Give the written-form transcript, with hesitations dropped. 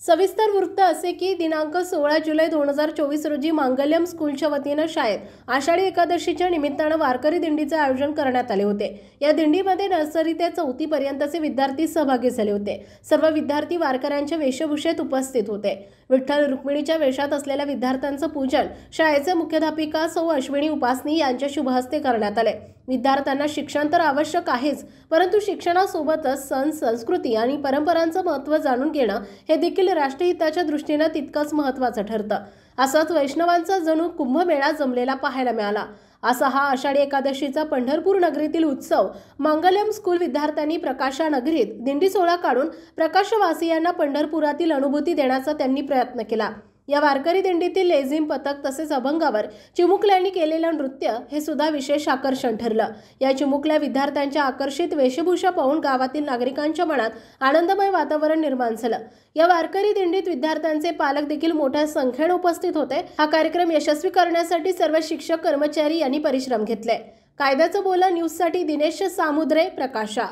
सविस्तर वृत्त असे की दिनांक 16 जुलै 2024 रोजी मांगल्यम स्कूलच्या वतीनं शाळेत आषाढी एकादशीच्या निमित्तानं वारकरी दिंडीचे आयोजन करण्यात आले होते। या दिंडीमध्ये नर्सरी ते 4थी पर्यंतचे विद्यार्थी सहभागी झाले होते। सर्व विद्यार्थी वारकऱ्यांच्या वेशभूषेत उपस्थित होते। विठ्ठल रुक्मिणीच्या वेशात असलेल्या विद्यार्थ्यांचं पूजन शाळेचे मुख्याध्यापिका सौ अश्विनी उपासनी यांच्या शुभ हस्ते करण्यात आले। विद्यार्थ्यांना शिक्षण तर आवश्यक आहेच, परंतु शिक्षणासोबतच सण, संस्कृती आणि परंपरांचं महत्त्व जाणून घेणं हे देखील राष्ट्रहिताच्या दृष्टीने तितकंच महत्त्वाचं ठरतं। असाच वैष्णवांचा जणू कुंभमेळा जमलेला पाहायला मिळाला। असा हा आषाढी एकादशीचा पंढरपूर नगरीतील उत्सव मांगल्यम स्कूल विद्यार्थ्यांनी प्रकाशा नगरीत दिंडी सोहळा काढून प्रकाशवासियांना पंढरपुरातील अनुभूती देण्याचा त्यांनी प्रयत्न केला। या वारकरी दिंडीतील लेझिम पथक तसेच अभंगावर चिमुकल्यांनी केलेलं नृत्य हे सुद्धा विशेष आकर्षण ठरलं। या चिमुकल्या विद्यार्थ्यांच्या आकर्षित वेशभूषा पाहून गावातील नागरिकांच्या मनात आनंदमय वातावरण निर्माण झालं। या वारकरी दिंडीत विद्यार्थ्यांचे पालक देखील मोठ्या संख्येने उपस्थित होते। हा कार्यक्रम यशस्वी करण्यासाठी सर्व शिक्षक कर्मचारी यांनी परिश्रम घेतले। कायद्याचं बोला न्यूजसाठी दिनेश सामुद्रे, प्रकाशा।